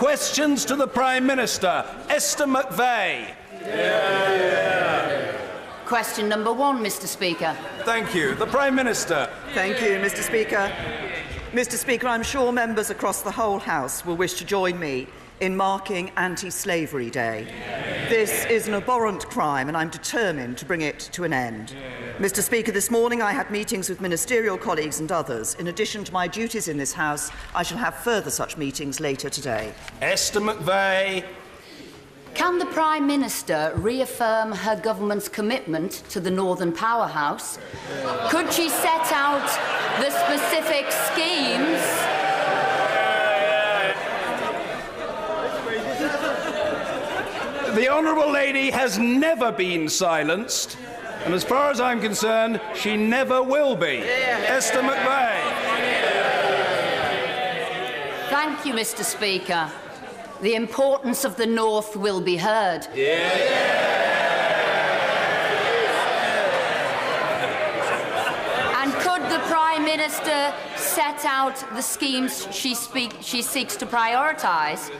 Questions to the Prime Minister. Esther McVey. Question number 1, Mr. Speaker. Thank you. The Prime Minister. Thank you, Mr. Speaker. Mr. Speaker, I'm sure members across the whole House will wish to join me in marking Anti-Slavery Day. This is an abhorrent crime and I'm determined to bring it to an end. Mr. Speaker, this morning I had meetings with ministerial colleagues and others. In addition to my duties in this House, I shall have further such meetings later today. Esther McVey. Can the Prime Minister reaffirm her government's commitment to the Northern Powerhouse? Could she set out the specific schemes? The Honourable Lady has never been silenced, and as far as I'm concerned, she never will be. Esther McVey. Thank you, Mr. Speaker. The importance of the North will be heard. And could the Prime Minister set out the schemes she seeks to prioritise?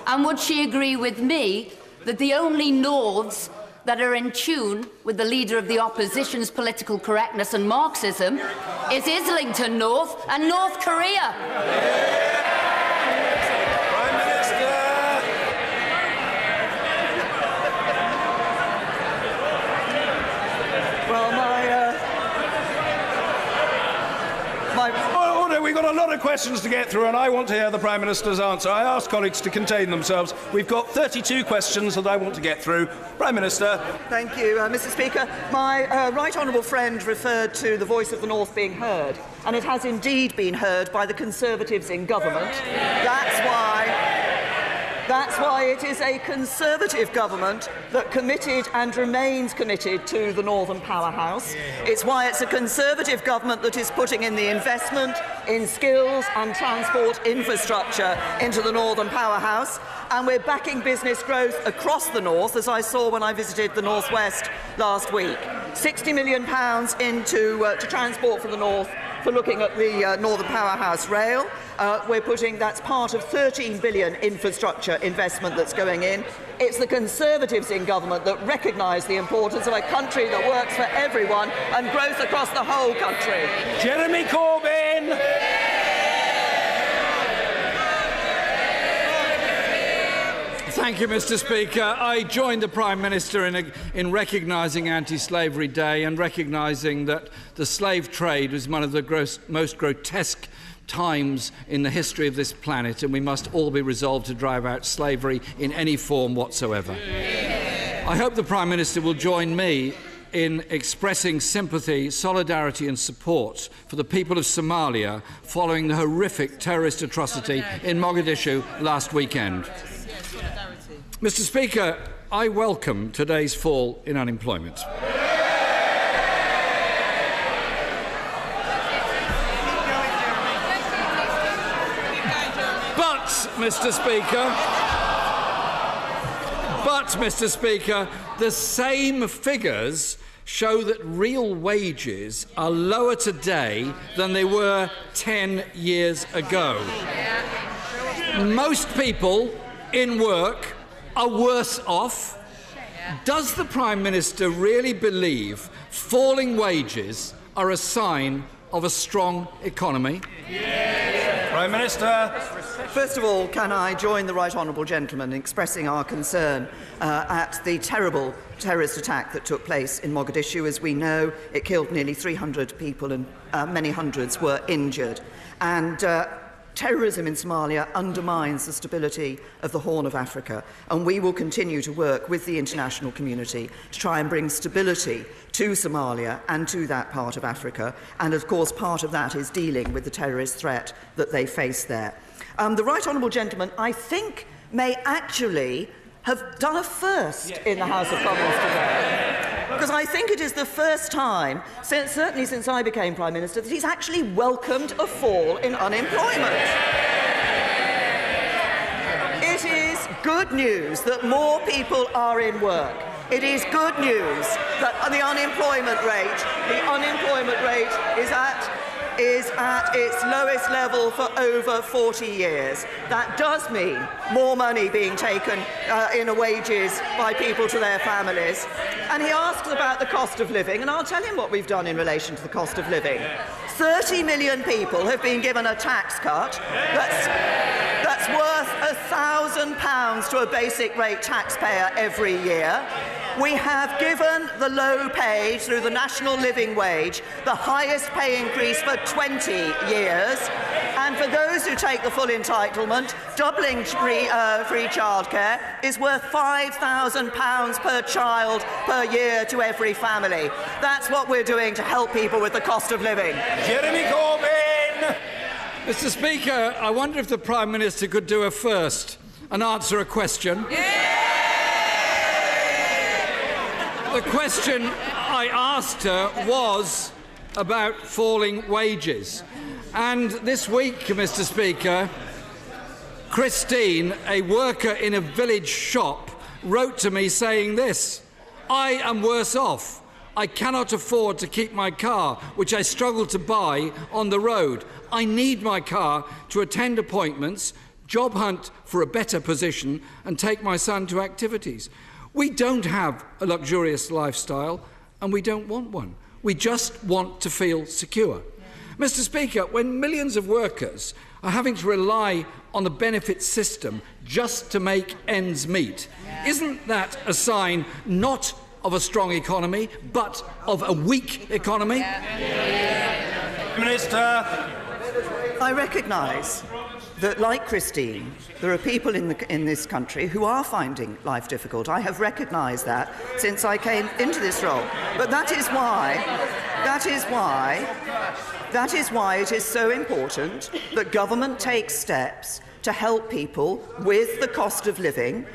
And would she agree with me that the only Norths that are in tune with the Leader of the Opposition's political correctness and Marxism is Islington North and North Korea? Prime Minister. Well, Order, we've got a lot of questions to get through and I want to hear the Prime Minister's answer. I ask colleagues to contain themselves. We've got 32 questions that I want to get through. Prime Minister. Thank you, Mr. Speaker. My right honourable friend referred to the voice of the North being heard, and it has indeed been heard by the Conservatives in government. That's why it is a Conservative government that committed and remains committed to the Northern Powerhouse. It's why it's a Conservative government that is putting in the investment in skills and transport infrastructure into the Northern Powerhouse. And we're backing business growth across the North, as I saw when I visited the North West last week. £60 million into to transport for the North, for looking at the Northern Powerhouse rail. We're putting, that's part of £13 billion infrastructure investment that's going in. It's the Conservatives in government that recognise the importance of a country that works for everyone and growth across the whole country. Jeremy Corbyn. Thank you, Mr. Speaker. I joined the Prime Minister in recognising Anti-Slavery Day and recognising that the slave trade was one of the most grotesque times in the history of this planet, and we must all be resolved to drive out slavery in any form whatsoever. I hope the Prime Minister will join me in expressing sympathy, solidarity and support for the people of Somalia following the horrific terrorist atrocity in Mogadishu last weekend. Mr. Speaker, I welcome today's fall in unemployment. But, Mr. Speaker, the same figures show that real wages are lower today than they were 10 years ago. Most people in work are worse off. Does the Prime Minister really believe falling wages are a sign of a strong economy? Prime Minister. First of all, can I join the right honourable gentleman in expressing our concern at the terrible terrorist attack that took place in Mogadishu. As we know, it killed nearly 300 people and many hundreds were injured. And terrorism in Somalia undermines the stability of the Horn of Africa, and we will continue to work with the international community to try and bring stability to Somalia and to that part of Africa. And of course, part of that is dealing with the terrorist threat that they face there. The right honourable gentleman, I think, may actually have done a first in the House of Commons today. Because I think it is the first time, certainly since I became Prime Minister, that he's actually welcomed a fall in unemployment. It is good news that more people are in work. It is good news that the unemployment rate is at is at its lowest level for over 40 years. That does mean more money being taken in wages by people to their families. And he asks about the cost of living, and I'll tell him what we've done in relation to the cost of living. 30 million people have been given a tax cut that's worth £1,000 to a basic rate taxpayer every year. We have given the low paid, through the National Living Wage, the highest pay increase for 20 years. And for those who take the full entitlement, doubling free childcare is worth £5,000 per child per year to every family. That's what we're doing to help people with the cost of living. Jeremy Corbyn! Mr. Speaker, I wonder if the Prime Minister could do a first and answer a question. The question I asked her was about falling wages. And this week, Mr. Speaker, Christine, a worker in a village shop, wrote to me saying this: "I am worse off. I cannot afford to keep my car, which I struggle to buy, on the road. I need my car to attend appointments, job hunt for a better position, and take my son to activities. We don't have a luxurious lifestyle, and we don't want one. We just want to feel secure." Mr. Speaker, when millions of workers are having to rely on the benefit system just to make ends meet, isn't that a sign not of a strong economy, but of a weak economy? Minister. I recognise that, like Christine, there are people in this country who are finding life difficult. I have recognised that since I came into this role. But that is why it is so important that government takes steps to help people with the cost of living,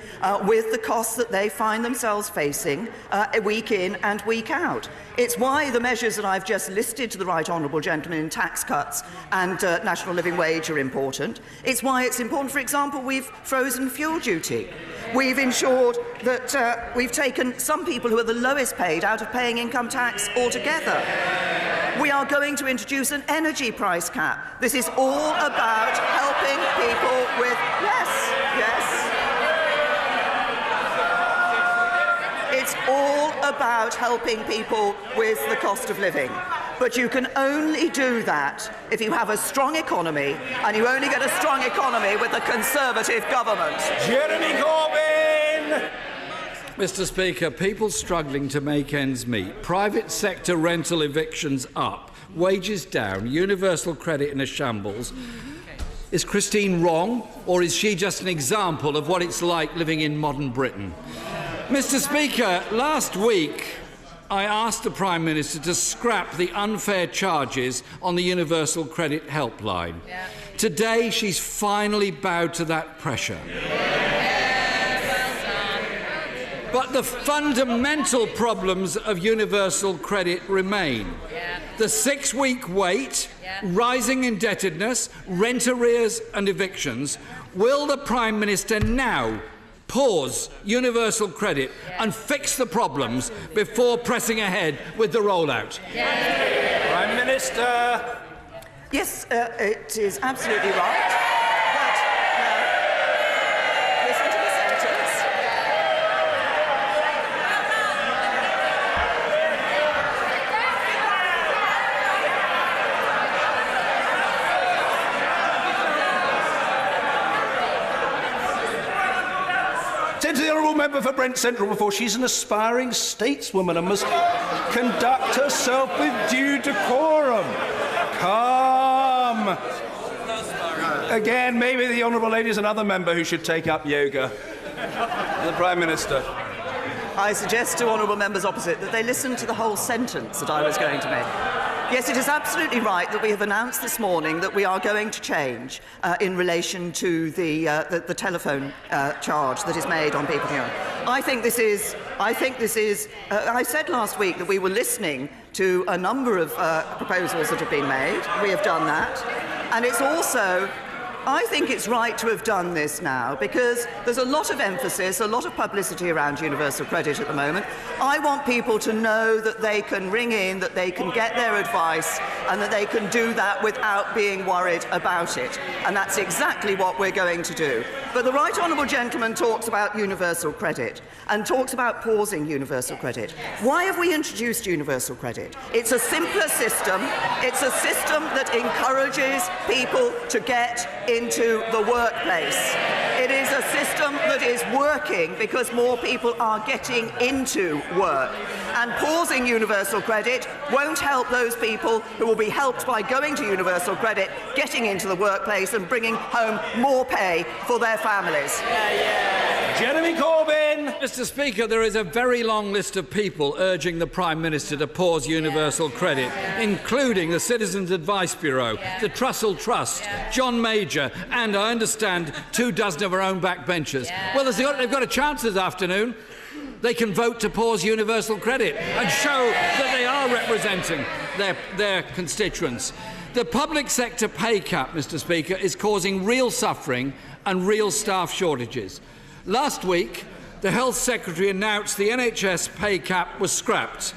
with the costs that they find themselves facing week in and week out. It's why the measures that I've just listed to the right honourable gentleman in tax cuts and national living wage are important. It's why it's important, for example, we've frozen fuel duty. We've ensured that we've taken some people who are the lowest paid out of paying income tax altogether. We are going to introduce an energy price cap. This is all about helping people with... Yes. It's all about helping people with the cost of living. But you can only do that if you have a strong economy, and you only get a strong economy with a Conservative government. Jeremy Corbyn! Mr. Speaker, people struggling to make ends meet, private sector rental evictions up, wages down, universal credit in a shambles. Is Christine wrong, or is she just an example of what it's like living in modern Britain? Mr. Speaker, last week I asked the Prime Minister to scrap the unfair charges on the Universal Credit Helpline. Today she's finally bowed to that pressure. But the fundamental problems of universal credit remain. The 6-week wait, rising indebtedness, rent arrears and evictions. Will the Prime Minister now pause universal credit and fix the problems before pressing ahead with the rollout? Prime Minister. Yes, it is absolutely right. But listen to the sentence. Send to the honourable member for Brent Central before. She's an aspiring stateswoman and must conduct herself with due decorum. Calm. Again, maybe the honourable lady is another member who should take up yoga. The Prime Minister. I suggest to honourable members opposite that they listen to the whole sentence that I was going to make. Yes, it is absolutely right that we have announced this morning that we are going to change in relation to the telephone charge that is made on people here. I said last week that we were listening to a number of proposals that have been made. We have done that. And it's also I think it's right to have done this now because there's a lot of emphasis, a lot of publicity around universal credit at the moment. I want people to know that they can ring in, that they can get their advice, and that they can do that without being worried about it. And that's exactly what we're going to do. But the Right Honourable Gentleman talks about universal credit and talks about pausing universal credit. Why have we introduced universal credit? It's a simpler system. It's a system that encourages people to get into the workplace. It is a system that is working because more people are getting into work. And pausing universal credit won't help those people who will be helped by going to universal credit, getting into the workplace and bringing home more pay for their families. Jeremy Corbyn. Mr. Speaker, there is a very long list of people urging the Prime Minister to pause universal credit, including the Citizens Advice Bureau, the Trussell Trust, John Major, and, I understand, 24 of our own backbenchers. Well, they've got a chance this afternoon. They can vote to pause universal credit and show that they are representing their constituents. The public sector pay cap, Mr. Speaker, is causing real suffering and real staff shortages. Last week, the Health Secretary announced the NHS pay cap was scrapped.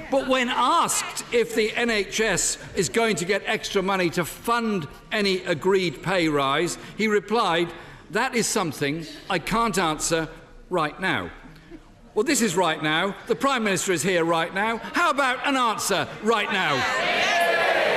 But when asked if the NHS is going to get extra money to fund any agreed pay rise, he replied, "That is something I can't answer right now." Well, this is right now. The Prime Minister is here right now. How about an answer right now?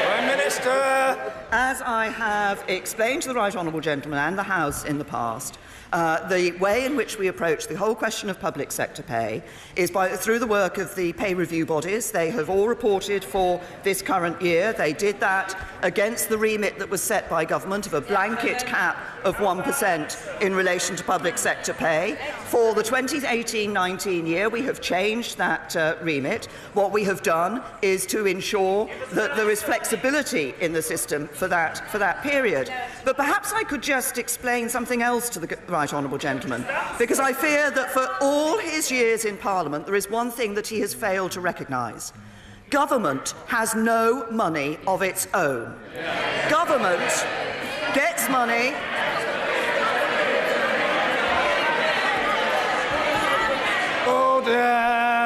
Prime Minister. As I have explained to the Right Honourable Gentleman and the House in the past, the way in which we approach the whole question of public sector pay is through the work of the pay review bodies. They have all reported for this current year. They did that against the remit that was set by government of a blanket cap of 1% in relation to public sector pay. For the 2018-19 year, we have changed that remit. What we have done is to ensure that there is flexibility in the system for that period. But perhaps I could just explain something else to the Right Honourable Gentleman, because I fear that for all his years in Parliament, there is one thing that he has failed to recognise. Government has no money of its own. Government gets money.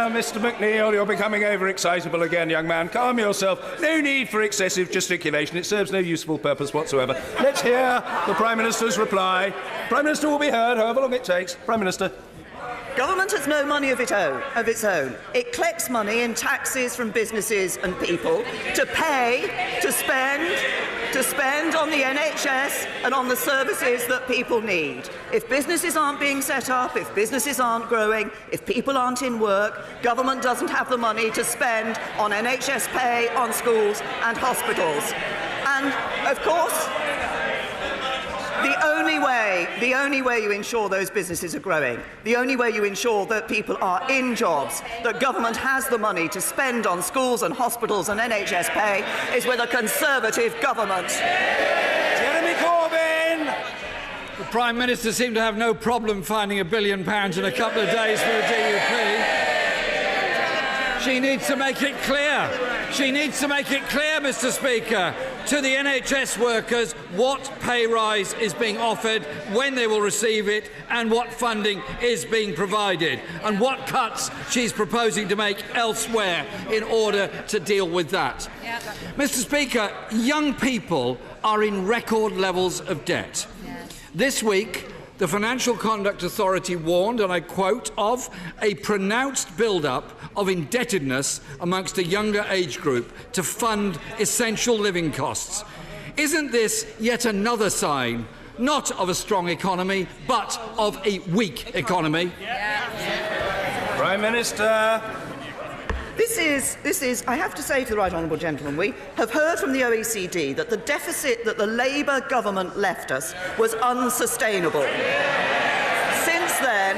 Mr. McNeill, you're becoming overexcitable again, young man. Calm yourself. No need for excessive gesticulation. It serves no useful purpose whatsoever. Let's hear the Prime Minister's reply. Prime Minister will be heard, however long it takes. Prime Minister. Government has no money of its own. It collects money in taxes from businesses and people to pay, to spend on the NHS and on the services that people need. If businesses aren't being set up, if businesses aren't growing, if people aren't in work, government doesn't have the money to spend on NHS pay, on schools and hospitals. And, of course, the only way you ensure those businesses are growing, the only way you ensure that people are in jobs, that government has the money to spend on schools and hospitals and NHS pay, is with a Conservative government. Jeremy Corbyn. The Prime Minister seemed to have no problem finding £1 billion in a couple of days for the DUP. She needs to make it clear. She needs to make it clear, Mr. Speaker, to the NHS workers what pay rise is being offered, when they will receive it, and what funding is being provided, and what cuts she's proposing to make elsewhere in order to deal with that. Yeah. Mr. Speaker, young people are in record levels of debt. Yeah. This week, the Financial Conduct Authority warned, and I quote, of a pronounced build-up of indebtedness amongst a younger age group to fund essential living costs. Isn't this yet another sign, not of a strong economy, but of a weak economy? Prime Minister. This is, I have to say to the Right Honourable Gentleman, we have heard from the OECD that the deficit that the Labour government left us was unsustainable. Since then,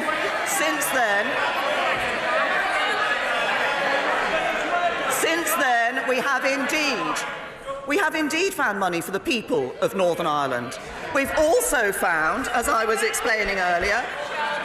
we have indeed found money for the people of Northern Ireland. We've also found, as I was explaining earlier,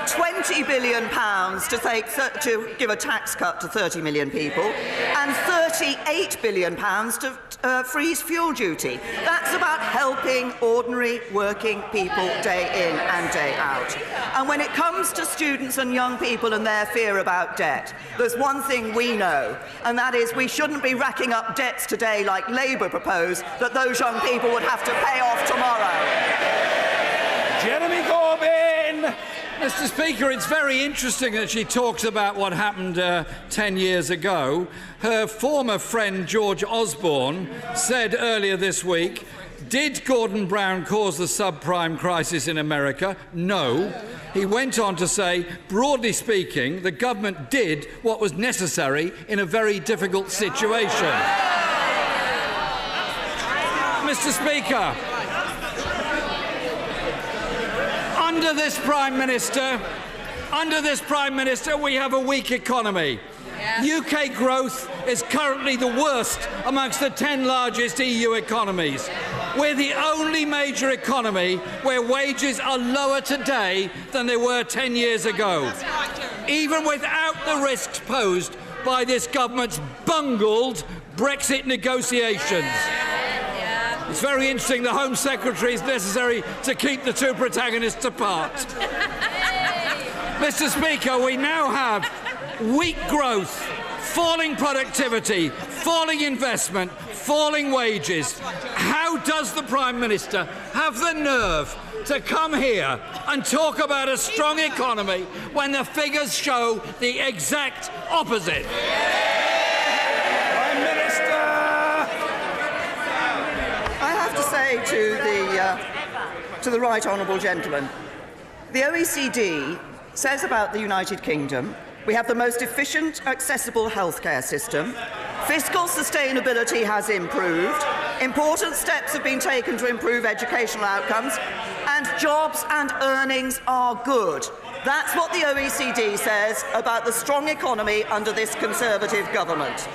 £20 billion to give a tax cut to 30 million people and £38 billion to freeze fuel duty. That's about helping ordinary working people day in and day out. And when it comes to students and young people and their fear about debt, there's one thing we know, and that is we shouldn't be racking up debts today like Labour proposed that those young people would have to pay off tomorrow. Jeremy Corbyn! Mr. Speaker, it's very interesting that she talks about what happened 10 years ago. Her former friend George Osborne said earlier this week, did Gordon Brown cause the subprime crisis in America? No. He went on to say, broadly speaking, the government did what was necessary in a very difficult situation. Mr. Speaker, under this Prime Minister, we have a weak economy. UK growth is currently the worst amongst the 10 largest EU economies. We're the only major economy where wages are lower today than they were 10 years ago, even without the risks posed by this government's bungled Brexit negotiations. It's very interesting the Home Secretary is necessary to keep the two protagonists apart. Mr. Speaker, we now have weak growth, falling productivity, falling investment, falling wages. How does the Prime Minister have the nerve to come here and talk about a strong economy when the figures show the exact opposite? Prime Minister! I have to say to the right honourable gentleman, the OECD says about the United Kingdom, we have the most efficient, accessible healthcare system. Fiscal sustainability has improved. Important steps have been taken to improve educational outcomes. And jobs and earnings are good. That's what the OECD says about the strong economy under this Conservative government.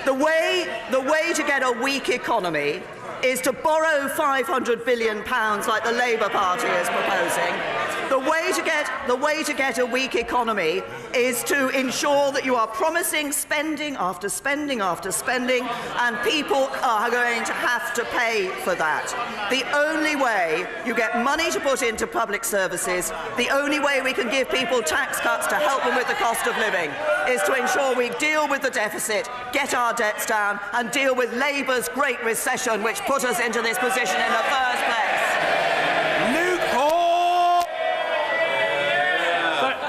The way to get a weak economy is to borrow £500 billion like the Labour Party is proposing. The way to get a weak economy is to ensure that you are promising spending after spending after spending, and people are going to have to pay for that. The only way you get money to put into public services, the only way we can give people tax cuts to help them with the cost of living, is to ensure we deal with the deficit, get our debts down, and deal with Labour's Great Recession, which put us into this position in the first place.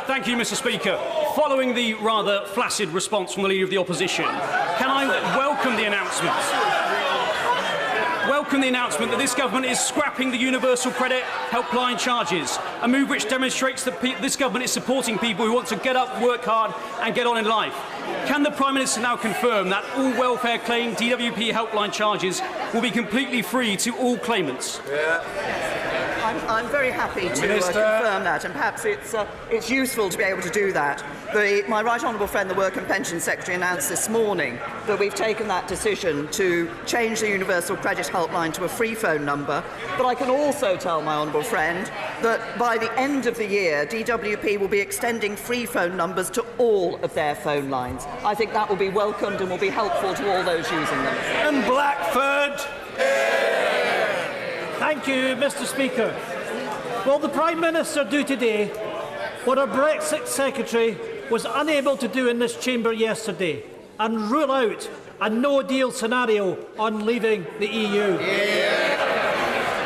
Thank you, Mr. Speaker. Following the rather flaccid response from the Leader of the Opposition, can I welcome the announcement? Welcome the announcement that this government is scrapping the Universal Credit Helpline charges, a move which demonstrates that this government is supporting people who want to get up, work hard and get on in life. Can the Prime Minister now confirm that all welfare claim DWP helpline charges will be completely free to all claimants? I'm very happy to confirm that, and perhaps it's useful to be able to do that. My right honourable friend, the Work and Pension Secretary, announced this morning that we've taken that decision to change the Universal Credit Helpline to a free phone number. But I can also tell my honourable friend that by the end of the year, DWP will be extending free phone numbers to all of their phone lines. I think that will be welcomed and will be helpful to all those using them. And Blackford! Thank you, Mr. Speaker. Will the Prime Minister do today what our Brexit Secretary was unable to do in this chamber yesterday and rule out a no-deal scenario on leaving the EU?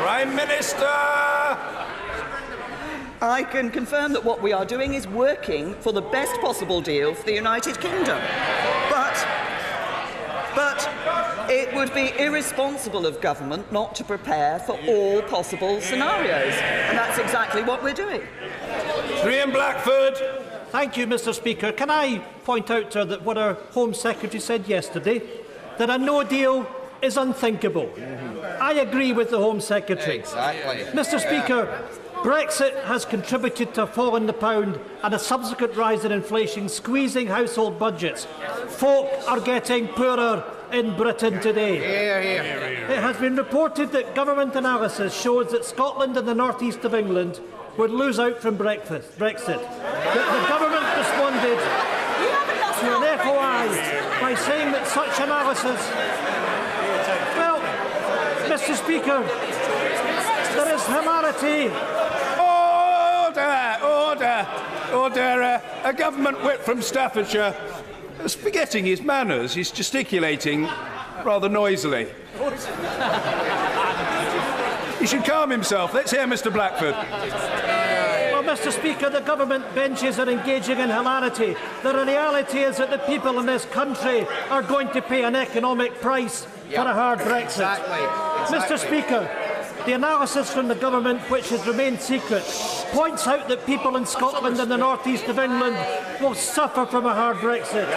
Prime Minister! I can confirm that what we are doing is working for the best possible deal for the United Kingdom. But it would be irresponsible of government not to prepare for all possible scenarios. And that's exactly what we're doing. Graham Blackford. Thank you, Mr. Speaker. Can I point out that what our Home Secretary said yesterday, that a no deal is unthinkable? I agree with the Home Secretary. Exactly. Mr. Speaker, Brexit has contributed to a fall in the pound and a subsequent rise in inflation, squeezing household budgets. Folk are getting poorer in Britain today. It has been reported that government analysis shows that Scotland and the north-east of England would lose out from Brexit. The government responded to an FOI by saying that such analysis Well, Mr. Speaker, there is hilarity. Order! A government whip from Staffordshire is forgetting his manners. He's gesticulating rather noisily. He should calm himself. Let's hear Mr. Blackford. Well, Mr. Speaker, the government benches are engaging in hilarity. The reality is that the people in this country are going to pay an economic price for a hard Brexit. Mr. Speaker, the analysis from the government, which has remained secret, points out that people in Scotland and the north east of England will suffer from a hard Brexit.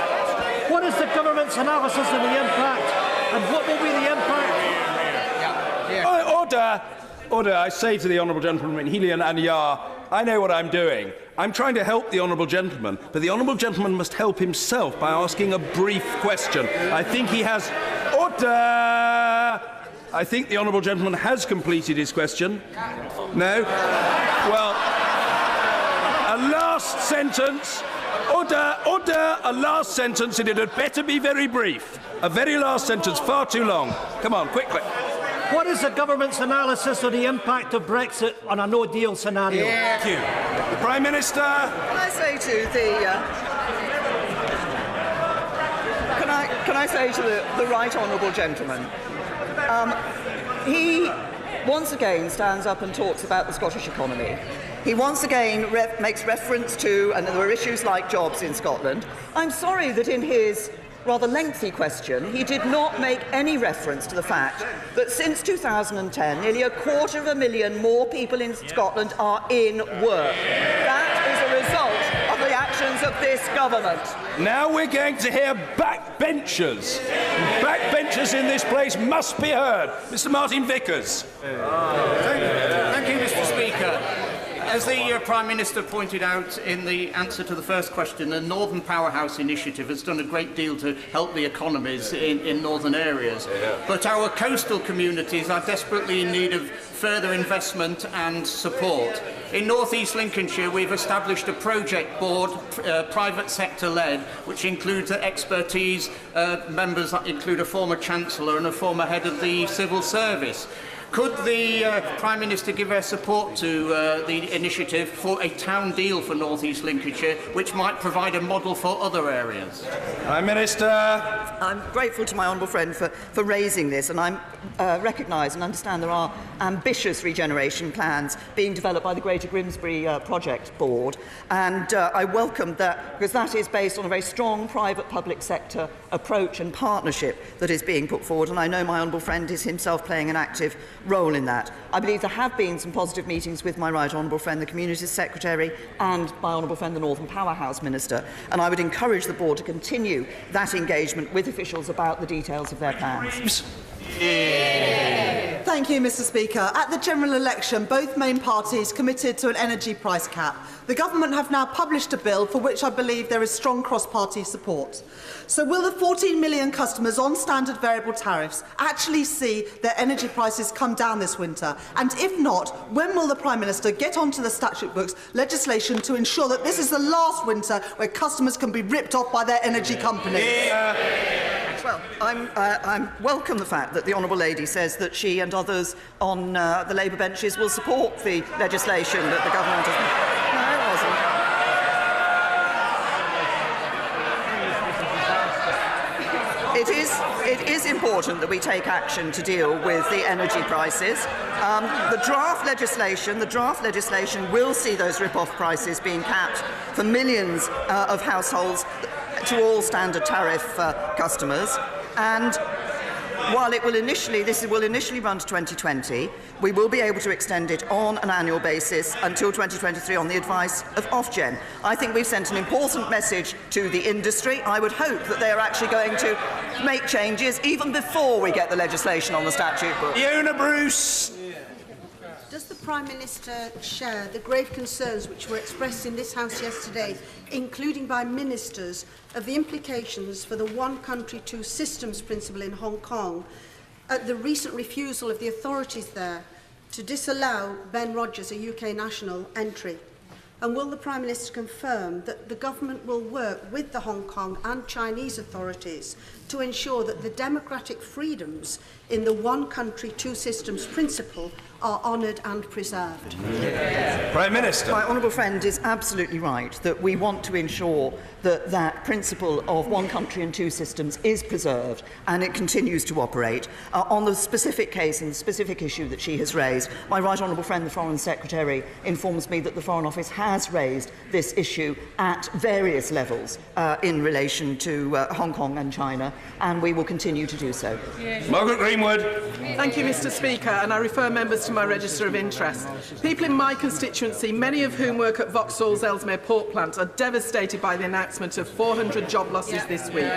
What is the government's analysis of the impact, and what will be the impact? Order! I say to the honourable gentleman, Helian and Yar, I know what I'm doing. I'm trying to help the honourable gentleman, but the honourable gentleman must help himself by asking a brief question. I think he has... Order! I think the honourable gentleman has completed his question. No? Well, a last sentence. Order! A last sentence, and it had better be very brief. A very last sentence, far too long. Come on, quickly. What is the government's analysis of the impact of Brexit on a no-deal scenario? Thank you. The Prime Minister. Can I say to the right honourable gentleman, he once again stands up and talks about the Scottish economy. He once again makes reference to, and there are issues like jobs in Scotland. I'm sorry that in his rather lengthy question, he did not make any reference to the fact that since 2010, nearly 250,000 more people in Scotland are in work. That is a result of the actions of this government. Now we're going to hear backbenchers. Backbenchers in this place must be heard. Mr. Martin Vickers. Thank you, Mr. Speaker. As the Prime Minister pointed out in the answer to the first question, the Northern Powerhouse Initiative has done a great deal to help the economies in northern areas. But our coastal communities are desperately in need of further investment and support. In North East Lincolnshire, we've established a project board, private sector led, which includes expertise. Members that include a former Chancellor and a former head of the Civil Service. Could the Prime Minister give her support to the initiative for a town deal for North East Lincolnshire, which might provide a model for other areas? Prime Minister. I'm grateful to my honourable friend for raising this, and I recognise and understand there are ambitious regeneration plans being developed by the Greater Grimsby Project Board, and I welcome that because that is based on a very strong private-public sector approach and partnership that is being put forward, and I know my honourable friend is himself playing an active role in that. I believe there have been some positive meetings with my right honourable friend, the Communities Secretary, and my honourable friend, the Northern Powerhouse Minister, and I would encourage the board to continue that engagement with officials about the details of their plans. Thank you, Mr. Speaker. At the general election, both main parties committed to an energy price cap. The government have now published a bill for which I believe there is strong cross-party support. So will the 14 million customers on standard variable tariffs actually see their energy prices come down this winter? And if not, when will the Prime Minister get onto the statute books legislation to ensure that this is the last winter where customers can be ripped off by their energy companies? Well, I welcome the fact that the Honourable Lady says that she and others on the Labour benches will support the legislation that the government has... No, it wasn't. It is important that we take action to deal with the energy prices. The draft legislation will see those rip-off prices being capped for millions of households to all standard tariff customers, and while this will initially run to 2020, we will be able to extend it on an annual basis until 2023 on the advice of Ofgem. I think we've sent an important message to the industry. I would hope that they are actually going to make changes even before we get the legislation on the statute book. Fiona Bruce. Does the Prime Minister share the grave concerns which were expressed in this House yesterday, including by ministers, of the implications for the one country, two systems principle in Hong Kong at the recent refusal of the authorities there to disallow Ben Rogers, a UK national, entry? And will the Prime Minister confirm that the government will work with the Hong Kong and Chinese authorities to ensure that the democratic freedoms in the one country, two systems principle are honoured and preserved? Prime Minister. My honourable friend is absolutely right that we want to ensure that that principle of one country and two systems is preserved and it continues to operate. On the specific case and the specific issue that she has raised, my right honourable friend, the Foreign Secretary, informs me that the Foreign Office has raised this issue at various levels in relation to Hong Kong and China, and we will continue to do so. Margaret Greenwood. Thank you, Mr. Speaker, and I refer members to my register of interest. People in my constituency, many of whom work at Vauxhall's Ellesmere port plant, are devastated by the announcement of 400 job losses this week.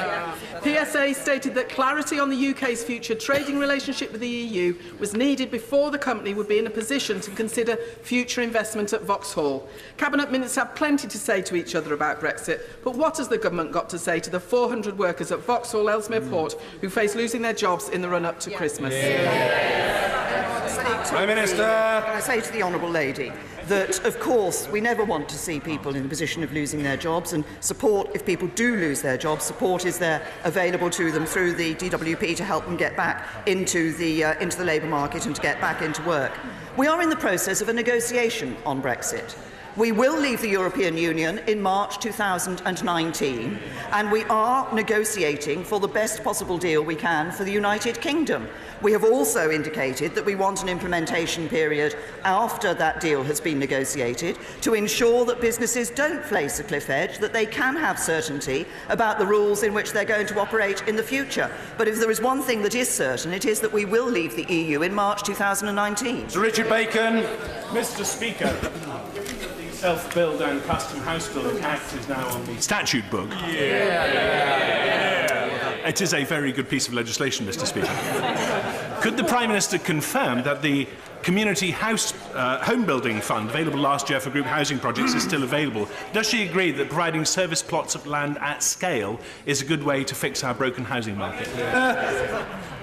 PSA stated that clarity on the UK's future trading relationship with the EU was needed before the company would be in a position to consider future investment at Vauxhall. Cabinet ministers have plenty to say to each other about Brexit, but what has the government got to say to the 400 workers at Vauxhall Ellesmere port who face losing their jobs in the run-up to Christmas? Prime Minister. Can I say to the honourable lady that, of course, we never want to see people in the position of losing their jobs, and support, if people do lose their jobs, support is there available to them through the DWP to help them get back into the labour market and to get back into work. We are in the process of a negotiation on Brexit. We will leave the European Union in March 2019, and we are negotiating for the best possible deal we can for the United Kingdom. We have also indicated that we want an implementation period after that deal has been negotiated to ensure that businesses don't face a cliff edge, that they can have certainty about the rules in which they're going to operate in the future. But if there is one thing that is certain, it is that we will leave the EU in March 2019. Sir Richard Bacon. Mr. Speaker, Self-Build and Custom House Building Act is now on the statute book. It is a very good piece of legislation, Mr. Speaker. Could the Prime Minister confirm that the Community House Home Building Fund available last year for group housing projects is still available? Does she agree that providing service plots of land at scale is a good way to fix our broken housing market?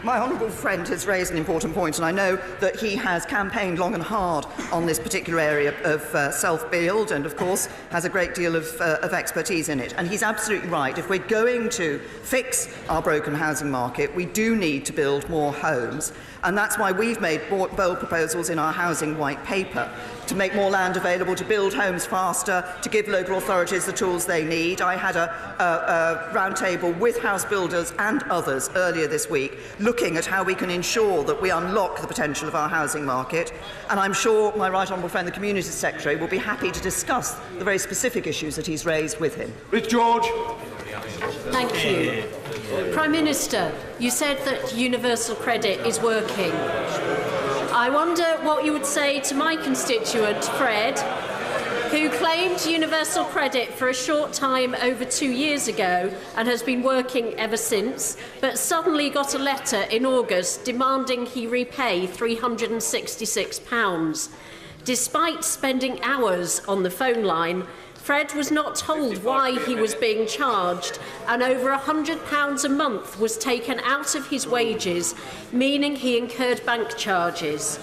My honourable friend has raised an important point, and I know that he has campaigned long and hard on this particular area of self-build and, of course, has a great deal of expertise in it. And he's absolutely right. If we're going to fix our broken housing market, we do need to build more homes. And that's why we've made bold proposals in our housing white paper to make more land available, to build homes faster, to give local authorities the tools they need. I had a round table with house builders and others earlier this week looking at how we can ensure that we unlock the potential of our housing market. And I'm sure my right honourable friend, the Community Secretary, will be happy to discuss the very specific issues that he's raised with him. With George. Thank you. Prime Minister, you said that universal credit is working. I wonder what you would say to my constituent, Fred, who claimed universal credit for a short time over 2 years ago and has been working ever since, but suddenly got a letter in August demanding he repay £366. Despite spending hours on the phone line, Fred was not told why he was being charged, and over £100 a month was taken out of his wages, meaning he incurred bank charges.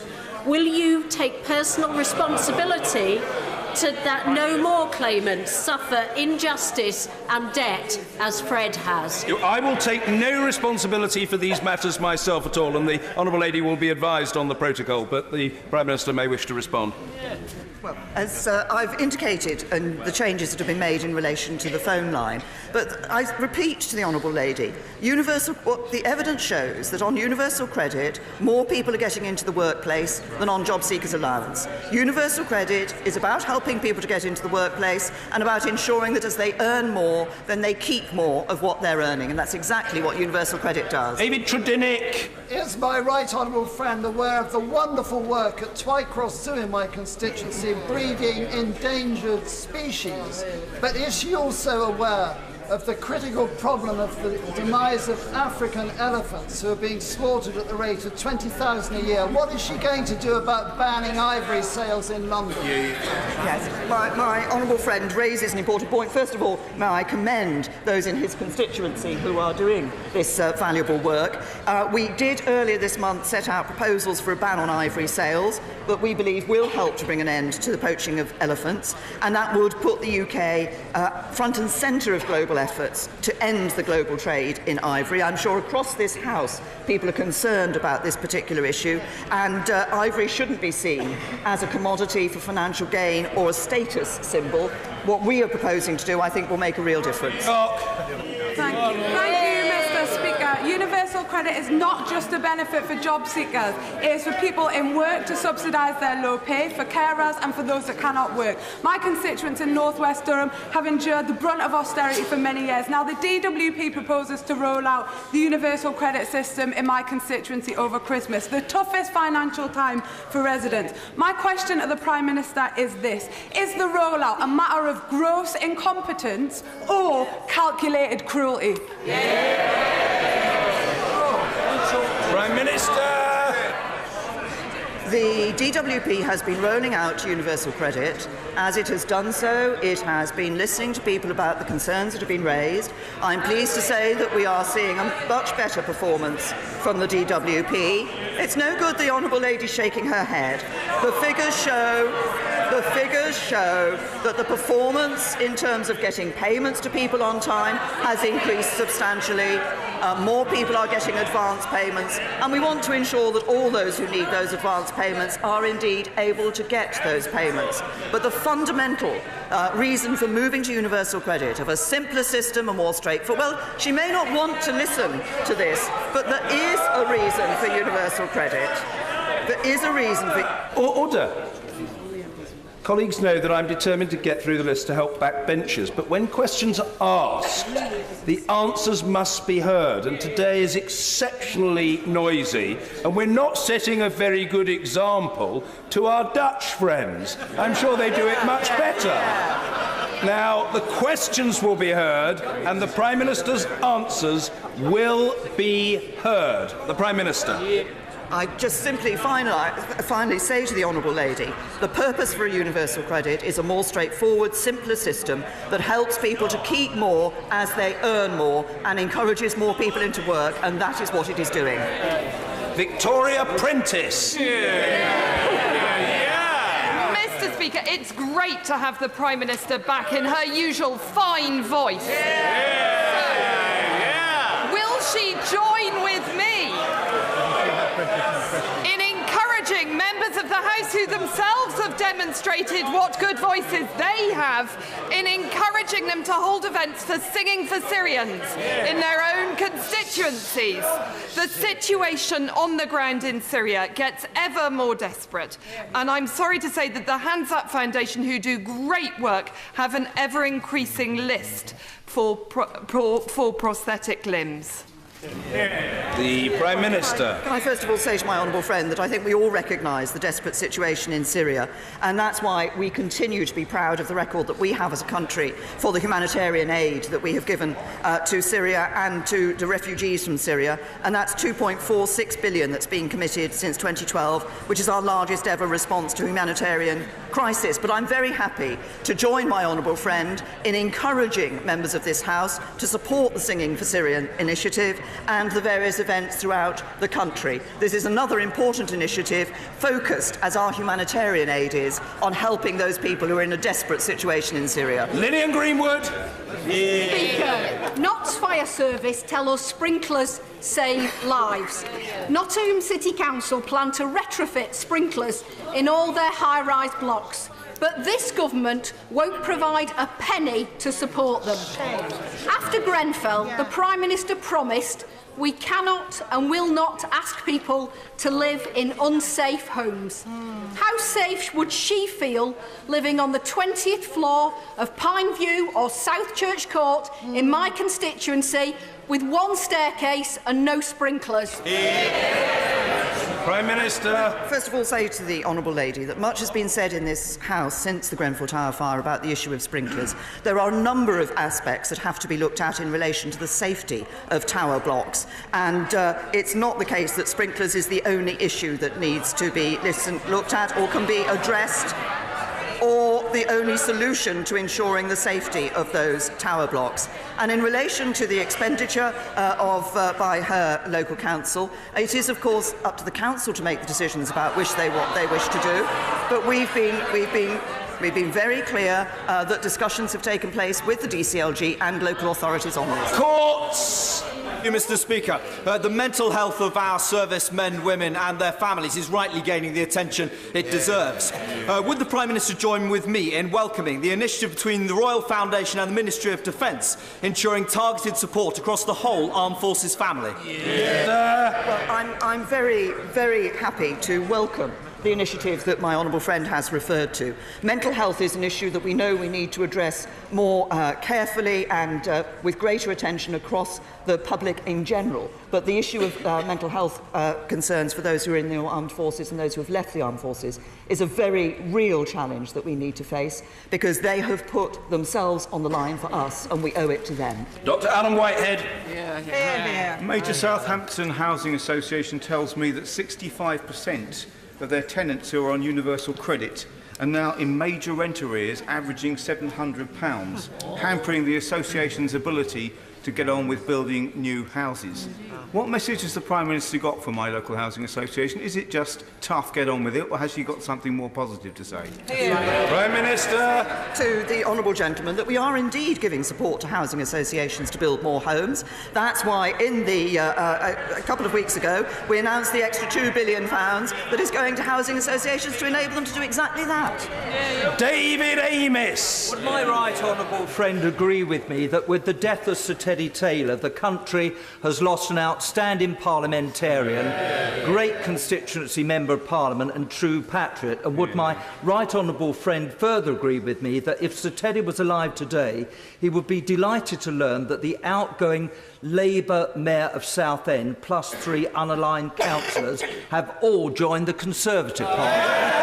Will you take personal responsibility to that no more claimants suffer injustice and debt as Fred has? I will take no responsibility for these matters myself at all, and the honourable lady will be advised on the protocol, but the Prime Minister may wish to respond. Well, as I've indicated, and the changes that have been made in relation to the phone line, but I repeat to the honourable lady, the evidence shows that on universal credit, more people are getting into the workplace than on job seekers' allowance. Universal credit is about helping people to get into the workplace and about ensuring that as they earn more, then they keep more of what they're earning, and that's exactly what universal credit does. David Tredynick. Is my right honourable friend aware of the wonderful work at Twycross Zoo in my constituency breeding endangered species? But is she also aware of the critical problem of the demise of African elephants who are being slaughtered at the rate of 20,000 a year? What is she going to do about banning ivory sales in London? Yes, my honourable friend raises an important point. First of all, may I commend those in his constituency who are doing this valuable work. We did earlier this month set out proposals for a ban on ivory sales that we believe will help to bring an end to the poaching of elephants, and that would put the UK front and centre of global efforts to end the global trade in ivory. I'm sure across this House people are concerned about this particular issue, and ivory shouldn't be seen as a commodity for financial gain or a status symbol. What we are proposing to do, I think, will make a real difference. Thank you, Mr. Speaker. Universal credit is not just a benefit for job seekers. It is for people in work to subsidise their low pay, for carers and for those that cannot work. My constituents in North West Durham have endured the brunt of austerity for many years. Now the DWP proposes to roll out the universal credit system in my constituency over Christmas, the toughest financial time for residents. My question to the Prime Minister is this: is the rollout a matter of gross incompetence or calculated cruelty? Prime Minister! The DWP has been rolling out universal credit. As it has done so, it has been listening to people about the concerns that have been raised. I'm pleased to say that we are seeing a much better performance from the DWP. It's no good the Honourable Lady shaking her head. The figures show that the performance in terms of getting payments to people on time has increased substantially. More people are getting advance payments, and we want to ensure that all those who need those advance payments are indeed able to get those payments. But the fundamental reason for moving to universal credit, of a simpler system, a more straightforward... Well, she may not want to listen to this, but there is a reason for universal credit. There is a reason for... Order. Colleagues know that I'm determined to get through the list to help backbenchers, but when questions are asked, the answers must be heard, and today is exceptionally noisy, and we're not setting a very good example to our Dutch friends. I'm sure they do it much better. Now, the questions will be heard, and the Prime Minister's answers will be heard. The Prime Minister. I just simply finally say to the Honourable Lady, the purpose for a universal credit is a more straightforward, simpler system that helps people to keep more as they earn more and encourages more people into work, and that is what it is doing. Victoria Prentice. Mr. Speaker, it's great to have the Prime Minister back in her usual fine voice. Will she join with me in encouraging members of the House who themselves have demonstrated what good voices they have, in encouraging them to hold events for Singing for Syrians in their own constituencies? The situation on the ground in Syria gets ever more desperate, and I'm sorry to say that the Hands Up Foundation, who do great work, have an ever-increasing list for prosthetic limbs. The Prime Minister. Can I first of all say to my honourable friend that I think we all recognise the desperate situation in Syria, and that's why we continue to be proud of the record that we have as a country for the humanitarian aid that we have given to Syria and to the refugees from Syria, and that's £2.46 billion that's been committed since 2012, which is our largest ever response to humanitarian crisis. But I'm very happy to join my honourable friend in encouraging members of this House to support the Singing for Syrian initiative and the various events throughout the country. This is another important initiative focused, as our humanitarian aid is, on helping those people who are in a desperate situation in Syria. Lillian Greenwood. Speaker, Notts Fire Service tell us sprinklers save lives. Nottingham City Council plan to retrofit sprinklers in all their high-rise blocks, but this government won't provide a penny to support them. After Grenfell, the Prime Minister promised we cannot and will not ask people to live in unsafe homes. How safe would she feel living on the 20th floor of Pineview or South Church Court in my constituency with one staircase and no sprinklers? Prime Minister. First of all, say to the Honourable Lady that much has been said in this House since the Grenfell Tower fire about the issue of sprinklers. There are a number of aspects that have to be looked at in relation to the safety of tower blocks, and it's not the case that sprinklers is the only issue that needs to be looked at or can be addressed, or the only solution to ensuring the safety of those tower blocks. And in relation to the expenditure by her local council, it is of course up to the council to make the decisions about what they wish to do. But we've been very clear that discussions have taken place with the DCLG and local authorities on this. Courts! Thank you, Mr. Speaker. The mental health of our servicemen, women and their families is rightly gaining the attention it deserves. Would the Prime Minister join with me in welcoming the initiative between the Royal Foundation and the Ministry of Defence, ensuring targeted support across the whole Armed Forces family? Well, I'm very, very happy to welcome the initiative that my honourable friend has referred to. Mental health is an issue that we know we need to address more carefully and with greater attention across the public in general. But the issue of mental health concerns for those who are in the armed forces and those who have left the armed forces is a very real challenge that we need to face, because they have put themselves on the line for us and we owe it to them. Dr. Alan Whitehead. Major Southampton Housing Association tells me that 65% of their tenants who are on universal credit are now in major rent arrears, averaging £700, hampering the association's ability to get on with building new houses. What message has the Prime Minister got from my local housing association? Is it just tough, get on with it, or has she got something more positive to say? Prime Minister. To the honourable gentleman that we are indeed giving support to housing associations to build more homes. That's why in the a couple of weeks ago we announced the extra £2 billion that is going to housing associations to enable them to do exactly that. David Amis. Would my right honourable friend agree with me that with the death of Sir Teddy Taylor, the country has lost an outstanding parliamentarian, great constituency member of Parliament and true patriot? And would my right honourable friend further agree with me that if Sir Teddy was alive today, he would be delighted to learn that the outgoing Labour Mayor of Southend plus 3 unaligned councillors have all joined the Conservative Party?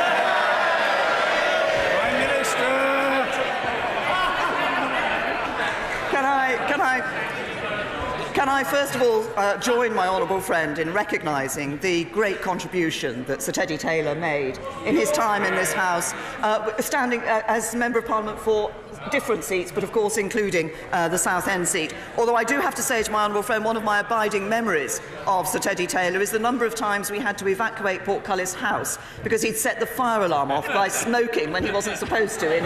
Can I first of all join my honourable friend in recognising the great contribution that Sir Teddy Taylor made in his time in this House, standing as Member of Parliament for different seats, but of course including the Southend seat. Although I do have to say to my honourable friend, one of my abiding memories of Sir Teddy Taylor is the number of times we had to evacuate Portcullis House because he'd set the fire alarm off by smoking when he wasn't supposed to in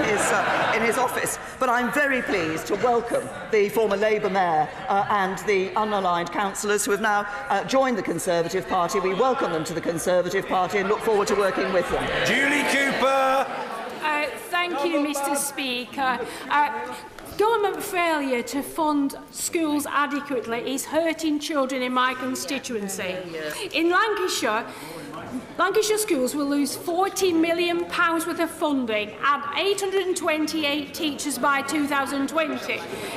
his office. But I'm very pleased to welcome the former Labour Mayor and the unaligned councillors who have now joined the Conservative Party. We welcome them to the Conservative Party and look forward to working with them. Julie Cooper. Thank you, Mr. Speaker. Government failure to fund schools adequately is hurting children in my constituency. In Lancashire schools will lose £40 million worth of funding and 828 teachers by 2020.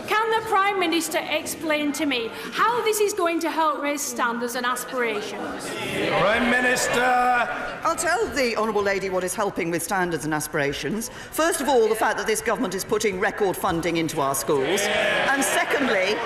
Can the Prime Minister explain to me how this is going to help raise standards and aspirations? Prime Minister. I'll tell the honourable lady what is helping with standards and aspirations. First of all, the fact that this government is putting record funding into our schools. And secondly,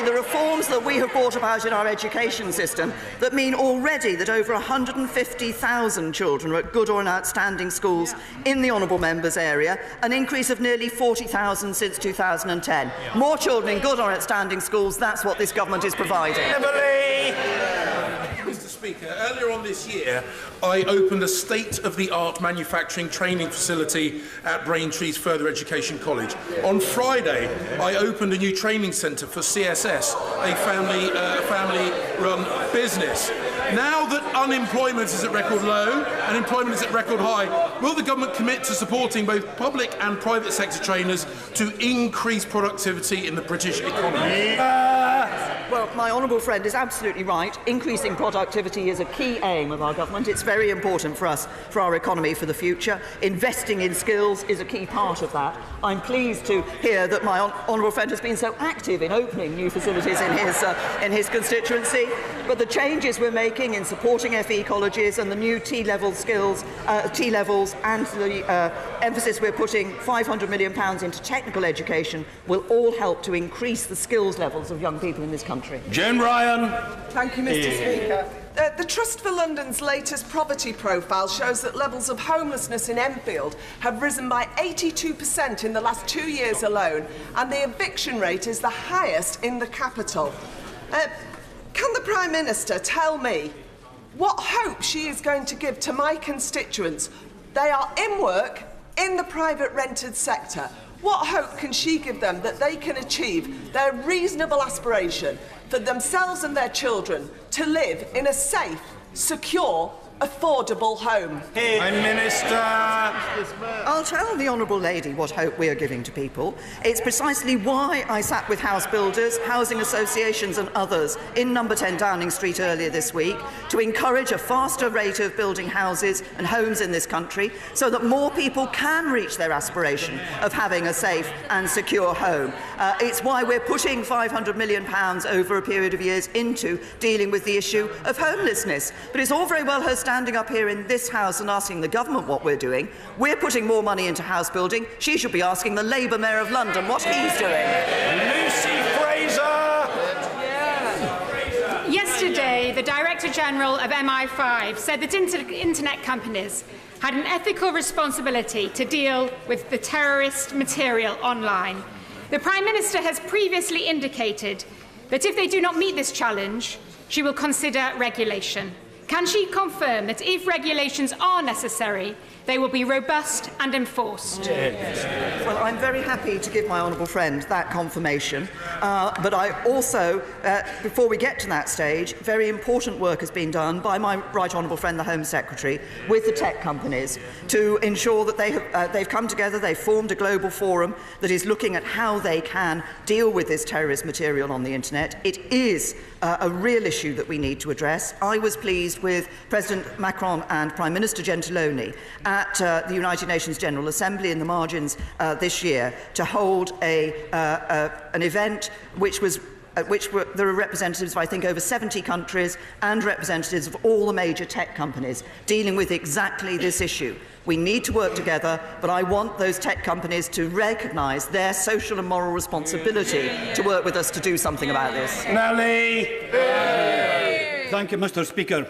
the reforms that we have brought about in our education system that mean already that over 150,000 children are at good or outstanding schools in the honourable member's area, an increase of nearly 40,000 since 2010. More children in good or outstanding schools, that's what this government is providing. Mr. Speaker, earlier on this year, I opened a state-of-the-art manufacturing training facility at Braintree's Further Education College. On Friday, I opened a new training centre for CSS, a family-run business. Now that unemployment is at record low and employment is at record high, will the government commit to supporting both public and private sector trainers to increase productivity in the British economy? Well, my honourable friend is absolutely right. Increasing productivity is a key aim of our government. It's very important for us, for our economy, for the future. Investing in skills is a key part of that. I'm pleased to hear that my honourable friend has been so active in opening new facilities in his constituency. But the changes we're making in supporting FE colleges and the new T-level skills, T-levels, and the emphasis we're putting £500 million into technical education will all help to increase the skills levels of young people in this country. Joan Ryan. Thank you, Mr. Speaker. The Trust for London's latest poverty profile shows that levels of homelessness in Enfield have risen by 82% in the last 2 years alone, and the eviction rate is the highest in the capital. Can the Prime Minister tell me what hope she is going to give to my constituents? They are in work in the private rented sector. What hope can she give them that they can achieve their reasonable aspiration for themselves and their children to live in a safe, secure, affordable home? Prime Minister. I'll tell the honourable lady what hope we are giving to people. It's precisely why I sat with house builders, housing associations and others in number 10 Downing Street earlier this week to encourage a faster rate of building houses and homes in this country so that more people can reach their aspiration of having a safe and secure home. It's why we're putting £500 million over a period of years into dealing with the issue of homelessness. But it's all very well her standing up here in this House and asking the government what we're doing. We're putting more money into house building. She should be asking the Labour Mayor of London what he's doing. Lucy Fraser. Yesterday, the Director General of MI5 said that internet companies had an ethical responsibility to deal with the terrorist material online. The Prime Minister has previously indicated that if they do not meet this challenge, she will consider regulation. Can she confirm that if regulations are necessary, they will be robust and enforced? Well, I'm very happy to give my honourable friend that confirmation. But I also, before we get to that stage, very important work has been done by my right honourable friend, the Home Secretary, with the tech companies to ensure that they've come together, they've formed a global forum that is looking at how they can deal with this terrorist material on the internet. It is a real issue that we need to address. I was pleased with President Macron and Prime Minister Gentiloni at the United Nations General Assembly in the margins this year to hold an event there are representatives of, I think, over 70 countries and representatives of all the major tech companies dealing with exactly this issue. We need to work together, but I want those tech companies to recognise their social and moral responsibility to work with us to do something about this. Nelly. Thank you, Mr. Speaker.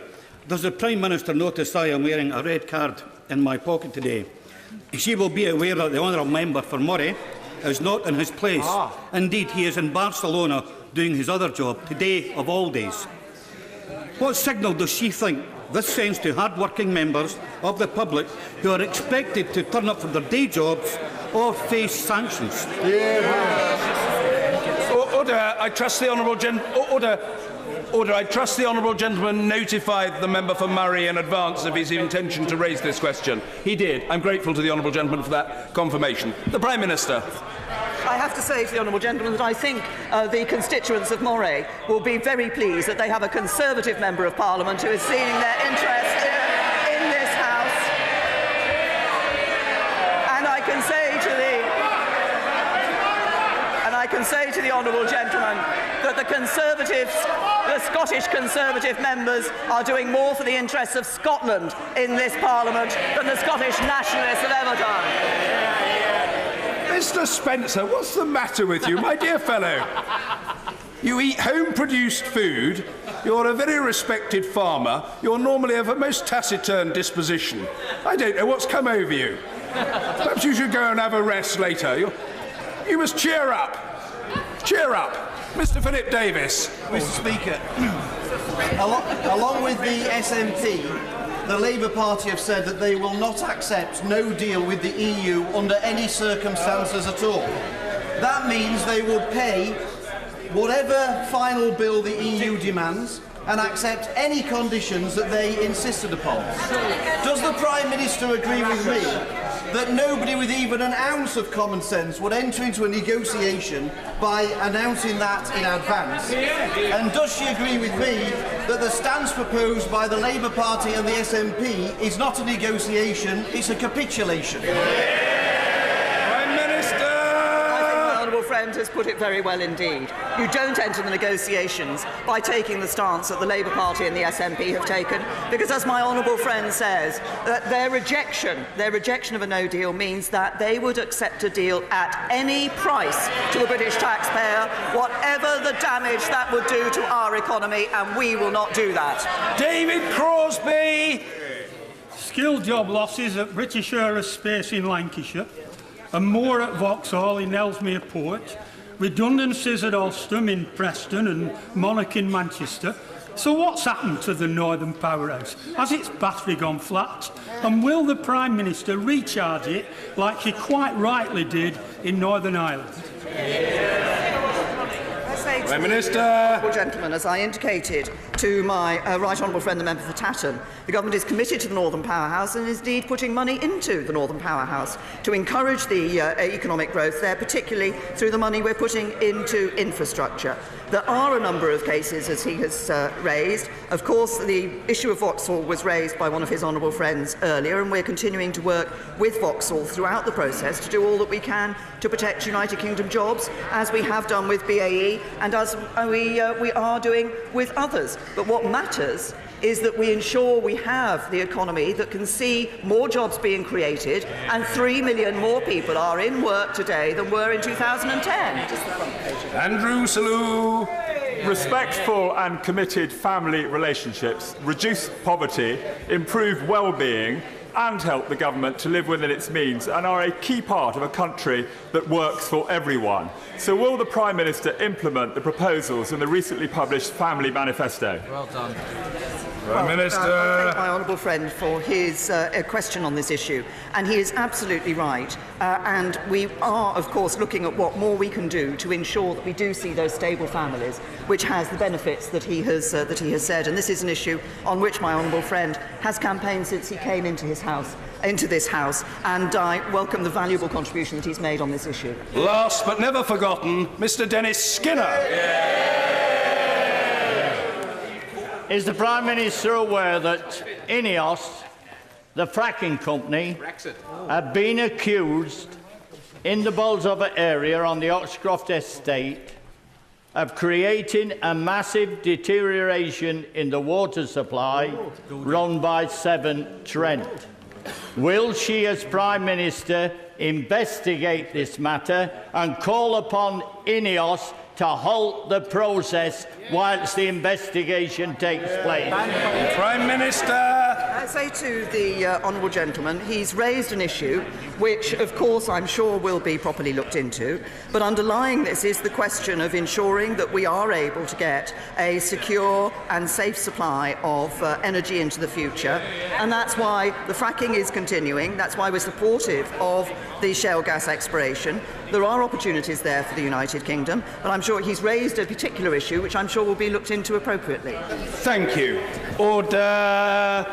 Does the Prime Minister notice I am wearing a red card in my pocket today? She will be aware that the honourable member for Moray is not in his place. Indeed, he is in Barcelona doing his other job, today of all days. What signal does she think this sends to hard-working members of the public who are expected to turn up for their day jobs or face sanctions? Order. I trust the honourable Order. I trust the honourable gentleman notified the member for Murray in advance of his intention to raise this question. He did. I'm grateful to the honourable gentleman for that confirmation. The Prime Minister. I have to say to the honourable gentleman that I think the constituents of Moray will be very pleased that they have a Conservative Member of Parliament who is seeing their interest in this House. And I can say to the honourable gentleman that the Scottish Conservative members are doing more for the interests of Scotland in this Parliament than the Scottish Nationalists have ever done. Mr. Spencer, what's the matter with you, my dear fellow? You eat home-produced food, you're a very respected farmer, you're normally of a most taciturn disposition. I don't know what's come over you. Perhaps you should go and have a rest later. You must cheer up. Cheer up. Mr. Philip Davis. Mr. Speaker, along with the SNP, the Labour Party have said that they will not accept no deal with the EU under any circumstances at all. That means they will pay whatever final bill the EU demands and accept any conditions that they insisted upon. Does the Prime Minister agree with me that nobody with even an ounce of common sense would enter into a negotiation by announcing that in advance? And does she agree with me that the stance proposed by the Labour Party and the SNP is not a negotiation, it's a capitulation? Friend has put it very well indeed. You don't enter the negotiations by taking the stance that the Labour Party and the SNP have taken, because, as my honourable friend says, that their rejection of a no deal means that they would accept a deal at any price to the British taxpayer, whatever the damage that would do to our economy, and we will not do that. David Crosby. Skilled job losses at British Aerospace in Lancashire, and more at Vauxhall in Ellesmere Port, redundancies at Alstom in Preston and Monarch in Manchester. So what's happened to the Northern Powerhouse? Has its battery gone flat? And will the Prime Minister recharge it like she quite rightly did in Northern Ireland? Prime Minister. Gentlemen, as I indicated to my right honourable friend, the member for Tatton, the government is committed to the Northern Powerhouse and is indeed putting money into the Northern Powerhouse to encourage the economic growth there, particularly through the money we're putting into infrastructure. There are a number of cases, as he has raised. Of course, the issue of Vauxhall was raised by one of his honourable friends earlier, and we're continuing to work with Vauxhall throughout the process to do all that we can to protect United Kingdom jobs, as we have done with BAE and as we are doing with others. But what matters is that we ensure we have the economy that can see more jobs being created, and 3 million more people are in work today than were in 2010. Andrew Selous. Respectful and committed family relationships reduce poverty, improve well-being and help the government to live within its means, and are a key part of a country that works for everyone. So will the Prime Minister implement the proposals in the recently published Family Manifesto? Well done. Prime Minister. I thank my honourable friend for his question on this issue, and he is absolutely right. And we are, of course, looking at what more we can do to ensure that we do see those stable families, which has the benefits that he has said. And this is an issue on which my honourable friend has campaigned since he came into this House, and I welcome the valuable contribution that he's made on this issue. Last but never forgotten, Mr. Dennis Skinner. Is the Prime Minister aware that INEOS, the fracking company, have been accused in the Bolsover area on the Oxcroft estate of creating a massive deterioration in the water supply run by Severn Trent? Will she, as Prime Minister, investigate this matter and call upon INEOS to halt the process whilst the investigation takes place? Prime Minister. I say to the honourable gentleman, he's raised an issue which, of course, I'm sure will be properly looked into, but underlying this is the question of ensuring that we are able to get a secure and safe supply of energy into the future, and that's why the fracking is continuing. That's why we're supportive of the shale gas exploration. There are opportunities there for the United Kingdom, but I'm sure he's raised a particular issue which I'm sure will be looked into appropriately. Thank you. Order.